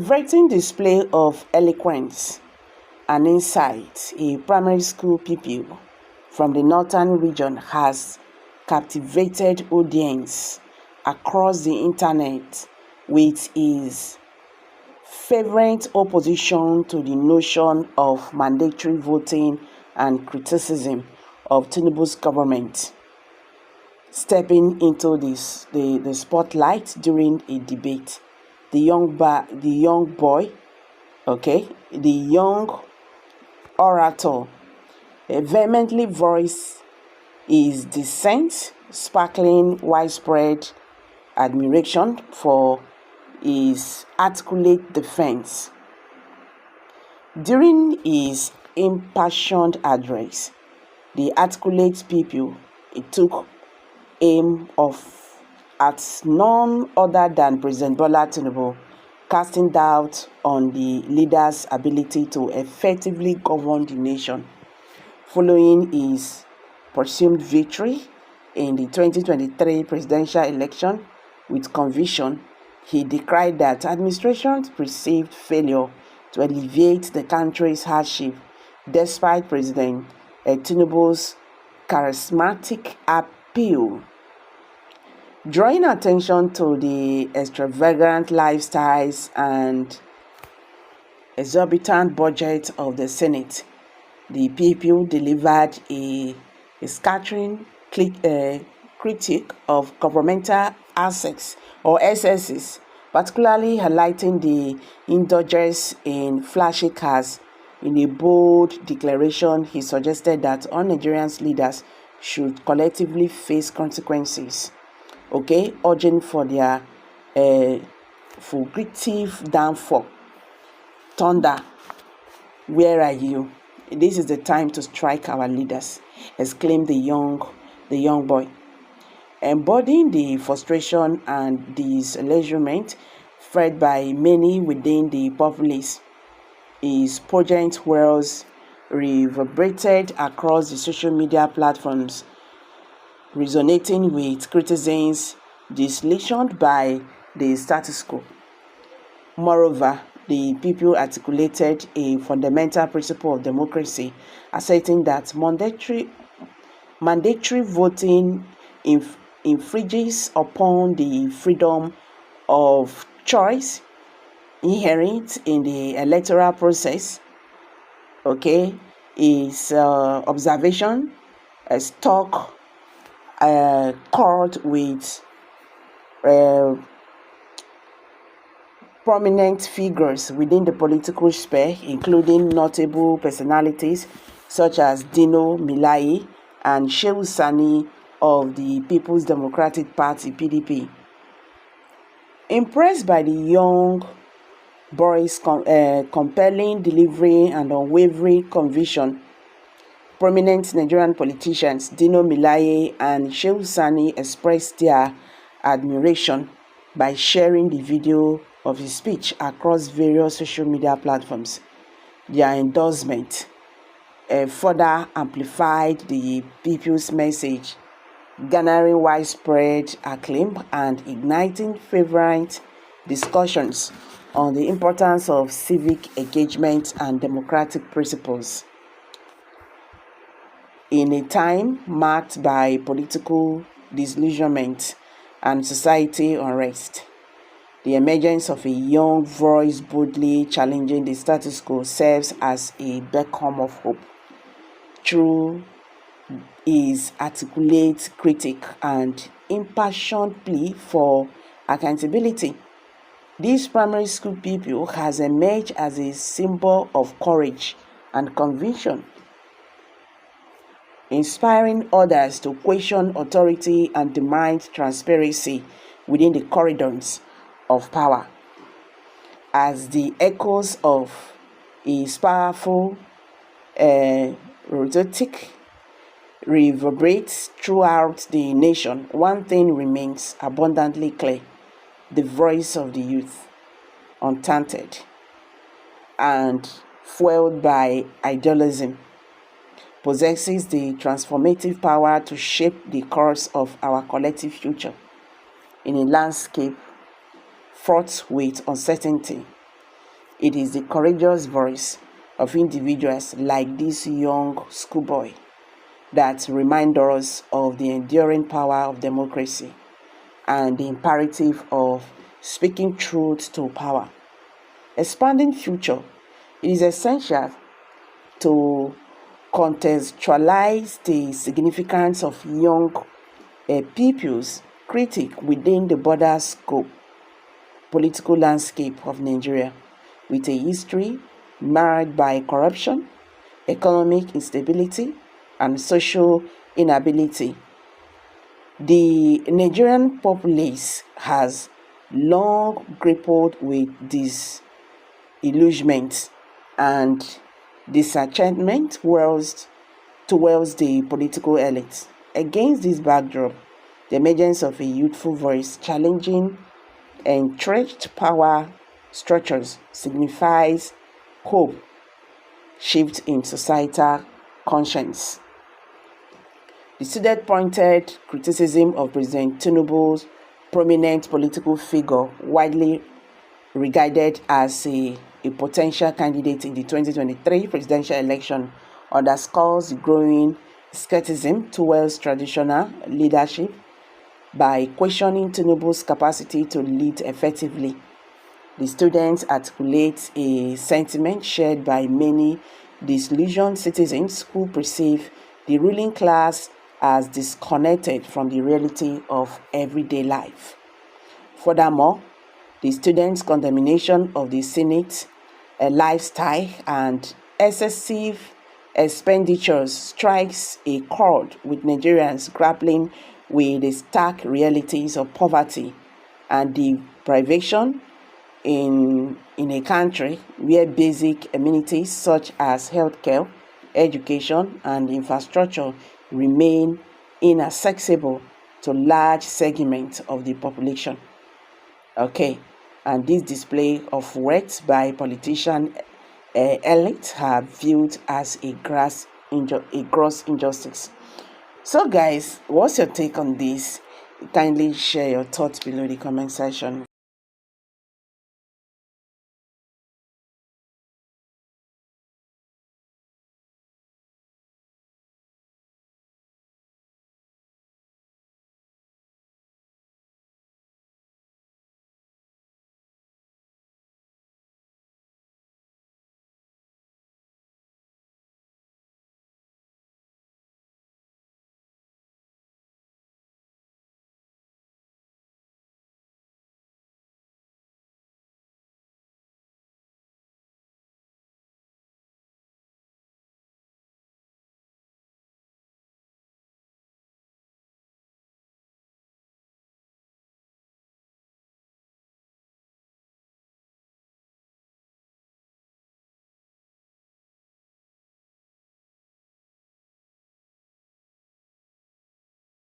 captivating display of eloquence and insight, a primary school pupil from the northern region has captivated audience across the internet with his fervent opposition to the notion of mandatory voting and criticism of Tinubu's government. Stepping into the spotlight during a debate, the young orator vehemently voiced his dissent, sparkling widespread admiration for his articulate defense. During his impassioned address, the articulate pupil took aim at none other than President Bola Tinubu, casting doubt on the leader's ability to effectively govern the nation. Following his presumed victory in the 2023 presidential election with conviction, he decried that administration's perceived failure to alleviate the country's hardship despite President Tinubu's charismatic appeal. Drawing attention to the extravagant lifestyles and exorbitant budget of the Senate, the pupil delivered a scattering critique of governmental assets or excesses, particularly highlighting the indulgence in flashy cars. In a bold declaration, he suggested that all Nigerian leaders should collectively face consequences, urging for their fugitive downfall. Thunder, where are you? This is the time to strike our leaders, exclaimed the young boy. Embodying the frustration and disillusionment felt by many within the populace, his poignant words reverberated across the social media platforms, resonating with criticisms disillusioned by the status quo. Moreover, the people articulated a fundamental principle of democracy, asserting that mandatory voting infringes upon the freedom of choice inherent in the electoral process. His observation struck chord with prominent figures within the political sphere, including notable personalities such as Dino Melaye and Shehu Sani of the People's Democratic Party (PDP). Impressed by the young boy's compelling delivery and unwavering conviction, prominent Nigerian politicians Dino Melaye and Shehu Sani expressed their admiration by sharing the video of his speech across various social media platforms. Their endorsement further amplified the people's message, garnering widespread acclaim and igniting fervent discussions on the importance of civic engagement and democratic principles. In a time marked by political disillusionment and society unrest, the emergence of a young voice boldly challenging the status quo serves as a beacon of hope. Through his articulate critique and impassioned plea for accountability, this primary school pupil has emerged as a symbol of courage and conviction, inspiring others to question authority and demand transparency within the corridors of power. As the echoes of his powerful rhetoric reverberates throughout the nation, one thing remains abundantly clear: the voice of the youth, untainted and fueled by idealism, possesses the transformative power to shape the course of our collective future. In a landscape fraught with uncertainty, It is the courageous voice of individuals like this young schoolboy that remind us of the enduring power of democracy and the imperative of speaking truth to power. Expanding future, it is essential to contextualize the significance of young pupils critic within the broader scope political landscape of Nigeria, with a history marred by corruption, economic instability, and social inability. The Nigerian populace has long grappled with disillusionment and disenchantment towards the political elite. Against this backdrop, the emergence of a youthful voice challenging entrenched power structures signifies hope, shift in societal conscience. The student pointed criticism of President Tinubu's prominent political figure, widely regarded as a potential candidate in the 2023 presidential election, underscores the growing skepticism towards traditional leadership by questioning Tinubu's capacity to lead effectively. The students articulate a sentiment shared by many disillusioned citizens who perceive the ruling class as disconnected from the reality of everyday life. Furthermore, the students' condemnation of the Senate lifestyle and excessive expenditures strikes a chord with Nigerians grappling with the stark realities of poverty and deprivation in a country where basic amenities such as healthcare, education, and infrastructure remain inaccessible to large segments of the population. Okay, and this display of words by politician elites are viewed as a gross injustice. So guys, what's your take on this? Kindly share your thoughts below the comment section.